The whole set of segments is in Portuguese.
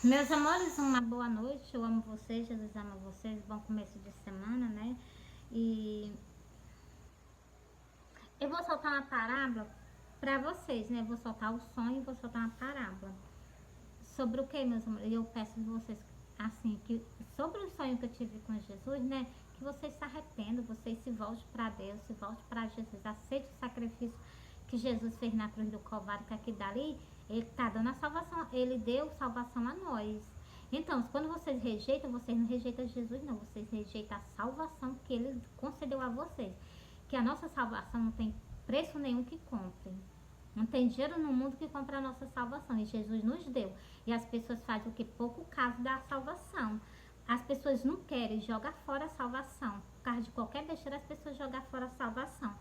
Meus amores, uma boa noite. Eu amo vocês, Jesus ama vocês. Bom começo de semana, né? E eu vou soltar uma parábola para vocês, né? Eu vou soltar o sonho e vou soltar uma parábola. Sobre o que, meus amores? Eu peço a vocês, assim, que sobre o sonho que eu tive com Jesus, né? Que vocês se arrependam, vocês se voltem para Deus, se voltem para Jesus. Aceite o sacrifício que Jesus fez na cruz do Calvário, que aqui dali, ele está dando a salvação, ele deu salvação a nós. Então, quando vocês rejeitam, vocês não rejeitam Jesus, não. Vocês rejeitam a salvação que ele concedeu a vocês. Que a nossa salvação não tem preço nenhum que compre. Não tem dinheiro no mundo que compre a nossa salvação. E Jesus nos deu. E as pessoas fazem o que? Pouco caso da salvação. As pessoas não querem jogar fora a salvação. Por causa de qualquer besteira, as pessoas jogam fora a salvação.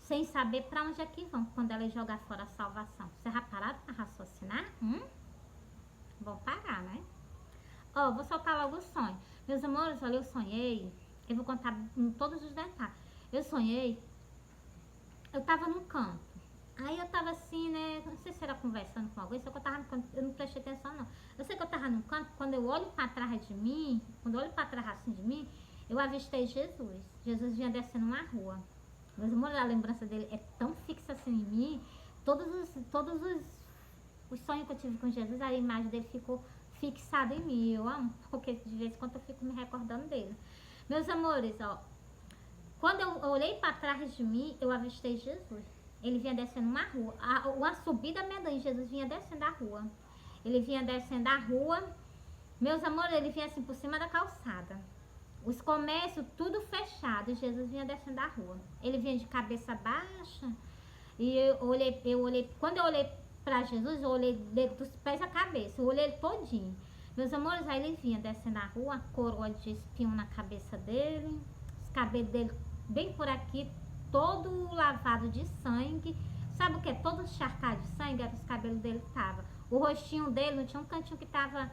Sem saber para onde é que vão quando elas jogam fora a salvação. Vocês já pararam para raciocinar? Vão parar, né? Ó, vou soltar logo o sonho. Meus amores, olha, eu sonhei. Eu vou contar em todos os detalhes. Eu sonhei. Eu tava num canto. Aí eu tava assim, né? Não sei se era conversando com alguém, só que eu tava no canto, eu não prestei atenção, não. Eu sei que eu tava num canto, quando eu olho pra trás de mim, quando eu olho pra trás assim de mim, eu avistei Jesus. Jesus vinha descendo uma rua. Mas a lembrança dele é tão fixa assim em mim. Todos os sonhos que eu tive com Jesus, a imagem dele ficou fixada em mim. Eu amo, porque de vez em quando eu fico me recordando dele. Meus amores, ó, quando eu olhei para trás de mim, eu avistei Jesus. Ele vinha descendo uma rua, uma subida medonha. Jesus vinha descendo a rua. Ele vinha descendo a rua. Meus amores, ele vinha assim por cima da calçada. Os comércios tudo fechado. Jesus vinha descendo a rua. Ele vinha de cabeça baixa. E eu olhei, quando eu olhei para Jesus, eu olhei dele dos pés à cabeça. Eu olhei ele todinho. Meus amores, aí ele vinha descendo a rua, a coroa de espinho na cabeça dele, os cabelos dele bem por aqui, todo lavado de sangue. Sabe o que? Todo encharcado de sangue, era os cabelos dele que tava. O rostinho dele, não tinha um cantinho que tava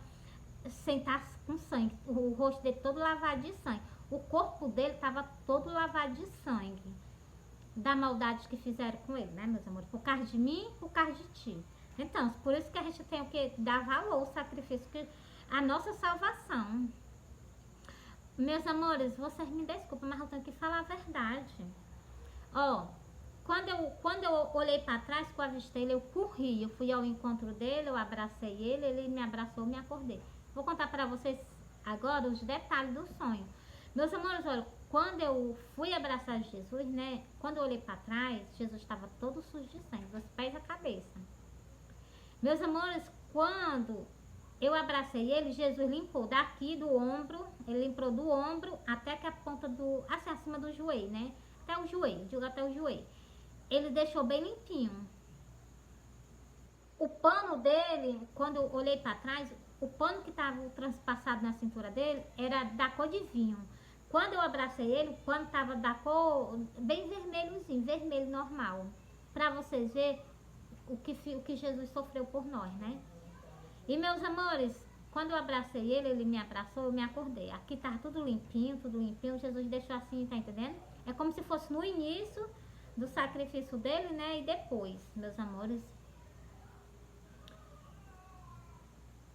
sem estar com sangue. O rosto dele todo lavado de sangue. O corpo dele tava todo lavado de sangue. Da maldade que fizeram com ele, né, meus amores? Por causa de mim, por causa de ti. Então, por isso que a gente tem o que dar valor ao sacrifício, que a nossa salvação. Meus amores, vocês me desculpem, mas eu tenho que falar a verdade. Ó, quando eu olhei para trás, que eu avistei ele, eu corri. Eu fui ao encontro dele, eu abracei ele me abraçou, me acordei. Vou contar para vocês agora os detalhes do sonho. Meus amores, olha, quando eu fui abraçar Jesus, né? Quando eu olhei para trás, Jesus estava todo sujo de sangue, dos pés à cabeça. Meus amores, quando eu abracei ele, Jesus limpou daqui do ombro, ele limpou do ombro até que a ponta do, assim, acima do joelho, né? Até o joelho, digo até o joelho. Ele deixou bem limpinho. O pano dele, quando eu olhei para trás, o pano que estava transpassado na cintura dele era da cor de vinho. Quando eu abracei ele, o pano estava da cor bem vermelhozinho, vermelho normal. Para vocês verem o que Jesus sofreu por nós, né? E meus amores, quando eu abracei ele, ele me abraçou, eu me acordei. Aqui tava tudo limpinho, Jesus deixou assim, tá entendendo? É como se fosse no início do sacrifício dele, né? E depois, meus amores.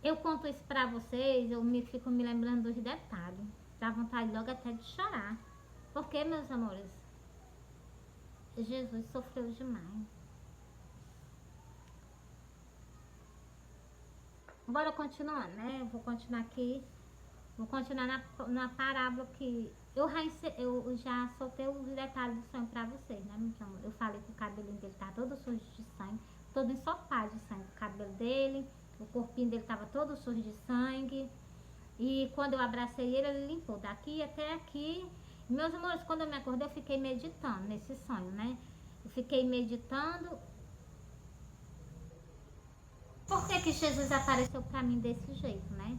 Eu conto isso pra vocês, fico me lembrando dos detalhes. Dá vontade logo até de chorar. Porque, meus amores, Jesus sofreu demais. Bora continuar, né? Eu vou continuar aqui. Vou continuar na parábola que eu já soltei os detalhes do sonho pra vocês, né, meu amor? Eu falei que o cabelo dele tá todo sujo de sangue, todo ensopado de sangue. O cabelo dele, o corpinho dele tava todo sujo de sangue. E quando eu abracei ele, ele limpou daqui até aqui. Meus amores, quando eu me acordei, eu fiquei meditando nesse sonho, né? Eu fiquei meditando. Por que que Jesus apareceu pra mim desse jeito, né?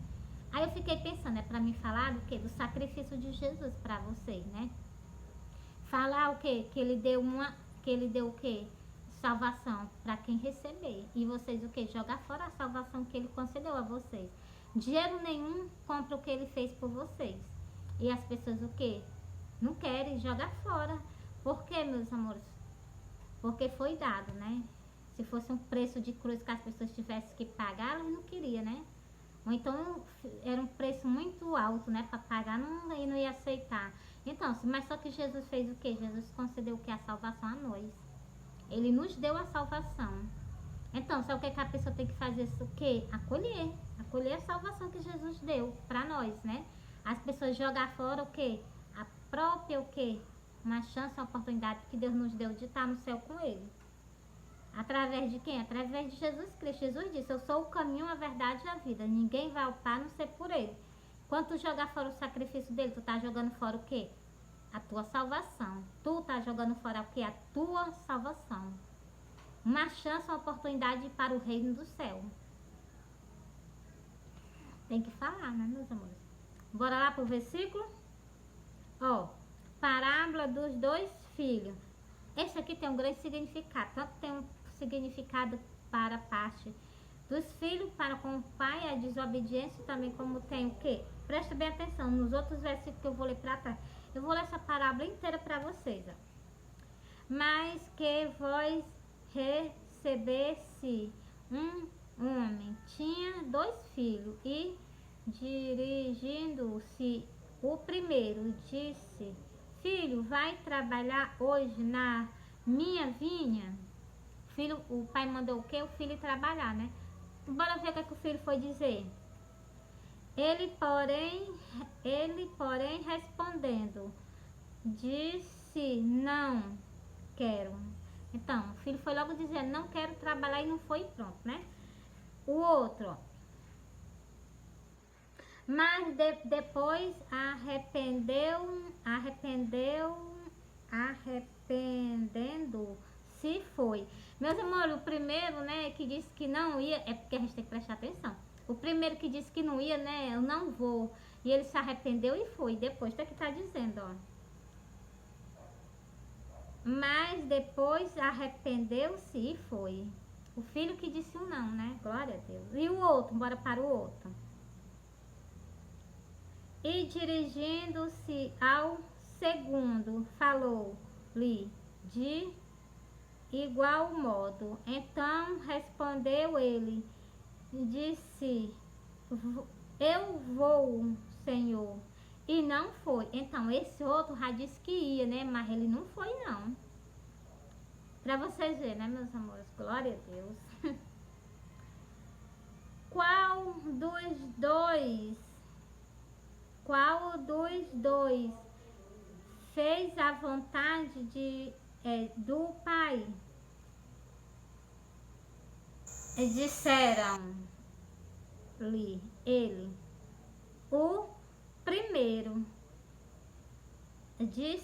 Aí eu fiquei pensando, é pra mim falar do quê? Do sacrifício de Jesus pra vocês, né? Falar o quê? Que ele deu o quê? Salvação pra quem receber. E vocês o quê? Jogar fora a salvação que ele concedeu a vocês. Dinheiro nenhum compra o que ele fez por vocês. E as pessoas o quê? Não querem jogar fora. Por quê, meus amores? Porque foi dado, né? Se fosse um preço de cruz que as pessoas tivessem que pagar, elas não queriam, né? Ou então era um preço muito alto, né, para pagar e não ia aceitar. Então, mas só que Jesus fez o quê? Jesus concedeu o quê? A salvação a nós. Ele nos deu a salvação. Então, só o que a pessoa tem que fazer o quê? Acolher. Acolher a salvação que Jesus deu para nós, né? As pessoas jogar fora o quê? A própria o quê? Uma chance, uma oportunidade que Deus nos deu de estar no céu com Ele. Através de quem? Através de Jesus Cristo. Jesus disse, eu sou o caminho, a verdade e a vida. Ninguém vai ao Pai a não ser por Ele. Quando tu jogar fora o sacrifício dele, tu tá jogando fora o quê? A tua salvação. Tu tá jogando fora o quê? A tua salvação. Uma chance, uma oportunidade para o reino do céu. Tem que falar, né, meus amores? Bora lá pro versículo? Ó, parábola dos dois filhos. Esse aqui tem um grande significado. Tanto tem um significado para a parte dos filhos, para com o pai, a desobediência, também como tem o quê? Presta bem atenção, nos outros versículos que eu vou ler para trás. Eu vou ler essa parábola inteira para vocês, ó. Mas que vós recebesse um homem, tinha 2 filhos, e dirigindo-se o primeiro, disse, filho, vai trabalhar hoje na minha vinha? Filho, o pai mandou o quê? O filho trabalhar, né? Bora ver o que o filho foi dizer. Ele, porém, respondendo, disse, não quero. Então, o filho foi logo dizendo, não quero trabalhar, e não foi, pronto, né? O outro, ó. Mas depois arrependendo-se foi. Meus amores, o primeiro, né, que disse que não ia, é porque a gente tem que prestar atenção. O primeiro que disse que não ia, né, eu não vou. E ele se arrependeu e foi. Depois, tá que tá dizendo, ó. Mas depois arrependeu-se e foi. O filho que disse o não, né? Glória a Deus. E o outro, bora para o outro. E dirigindo-se ao segundo, falou-lhe de igual modo. Então respondeu ele, disse, eu vou, Senhor. E não foi. Então esse outro já disse que ia, né? Mas ele não foi, não. Pra vocês verem, né, meus amores? Glória a Deus. Qual dos dois fez a vontade do Pai? Disseram-lhe ele, o primeiro. Disse